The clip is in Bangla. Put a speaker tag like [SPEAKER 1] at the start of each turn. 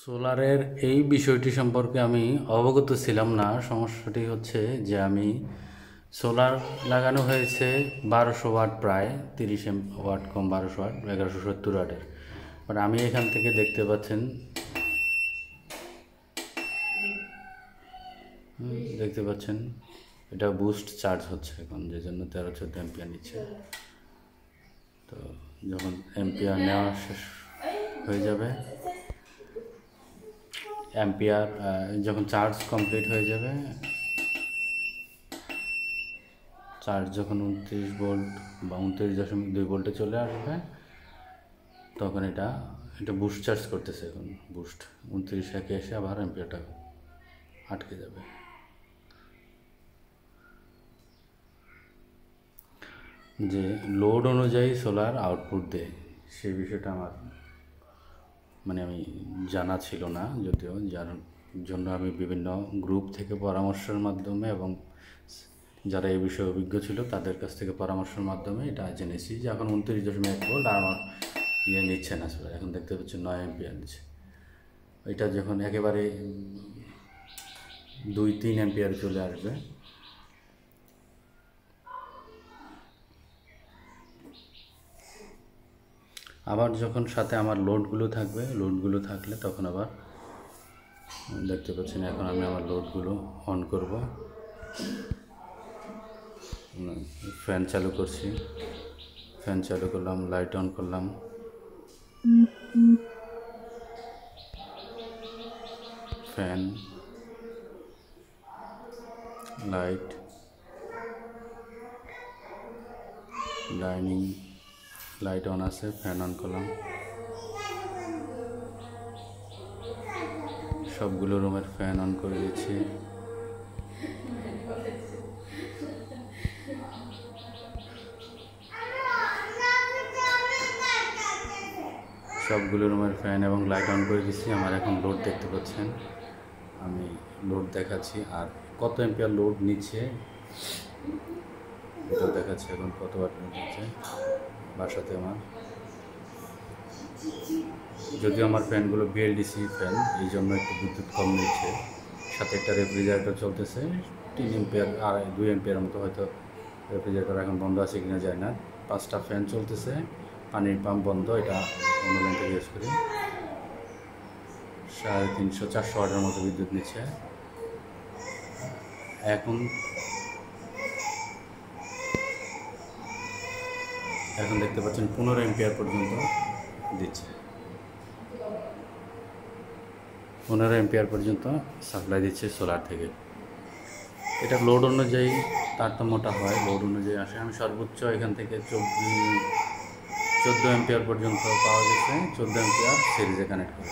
[SPEAKER 1] সোলারের এই বিষয়টি সম্পর্কে আমি অবগত ছিলাম না। সমস্যাটি হচ্ছে যে আমি সোলার লাগানো হয়েছে 1200 ওয়াট, প্রায় 30 ওয়াট কম, 1200 ওয়াট, 1170 ওয়াটের। বাট আমি এখান থেকে দেখতে পাচ্ছেন, এটা বুস্ট চার্জ হচ্ছে এখন, যে জন্য 13-14 অ্যাম্পিয়ার নিচ্ছে। তো যখন অ্যাম্পিয়ার নেওয়া শেষ হয়ে যাবে, অ্যাম্পিয়ার যখন চার্জ কমপ্লিট হয়ে যাবে, চার্জ যখন 29 ভোল্ট বা 29.2 ভোল্টে চলে আসবে, তখন এটা বুস্ট চার্জ করতেছে। এখন বুস্ট 29 এসে আবার অ্যাম্পিয়ারটা আটকে যাবে। যে লোড অনুযায়ী সোলার আউটপুট দেয়, সেই বিষয়টা আমার আমি জানা ছিল না, যদিও যার জন্য আমি বিভিন্ন গ্রুপ থেকে পরামর্শের মাধ্যমে এবং যারা এই বিষয়ে অভিজ্ঞ ছিল তাদের কাছ থেকে পরামর্শের মাধ্যমে এটা জেনেছি যে এখন 29.1 ভোল্ট আর আমার নিচ্ছে না সোলার। এখন দেখতে পাচ্ছি 9 অ্যাম্পিয়ার নিচ্ছে। এটা যখন একেবারে 2-3 অ্যাম্পিয়ার চলে আসবে, আবার যখন সাথে আমার লোডগুলো থাকলে তখন আবার দেখতে পাচ্ছেন, এখন আমি আমার লোডগুলো অন করব। ফ্যান চালু করছি, ফ্যান চালু করলাম, লাইট অন করলাম, fan, light, dining light on আছে, ফ্যান অন করলাম। সবগুলো রুমের ফ্যান অন করে দিচ্ছি। সবগুলো রুমের ফ্যান এবং লাইট অন করে দিচ্ছি। আমার এখন লোড দেখতে পাচ্ছেন, আমি লোড দেখাচ্ছি আর কত অ্যাম্পিয়ার লোড নিচ্ছে এটা দেখাচ্ছি। এখন কত ওয়াট লোড নিচ্ছে বাসাতে আমার, যদিও আমার ফ্যানগুলো বিএলডিসি ফ্যান, এই জন্য একটু বিদ্যুৎ কম নিচ্ছে। সাথে একটা রেফ্রিজারেটর চলতেছে 3 অ্যাম্পিয়ার আর 2 অ্যাম্পিয়ার মতো, হয়তো রেফ্রিজারেটর এখন বন্ধ আছে কিনা যায় না। 5টা ফ্যান চলতেছে, পানির পাম্প বন্ধ, এটা অন্য লাইন থেকে ইউজ করি। 350-400 ওয়াটের মতো বিদ্যুৎ নিচ্ছে। এখন দেখতে পাচ্ছেন 15 অ্যাম্পিয়ার পর্যন্ত দিচ্ছে, 15 অ্যাম্পিয়ার পর্যন্ত সাপ্লাই দিচ্ছে সোলার থেকে। এটা লোড অনুযায়ী তারতম্যটা হয়, লোড অনুযায়ী আসে। আমি সর্বোচ্চ এখান থেকে 14 অ্যাম্পিয়ার পর্যন্ত পাওয়া গেছে, 14 অ্যাম্পিয়ার সিরিজে কানেক্ট করে।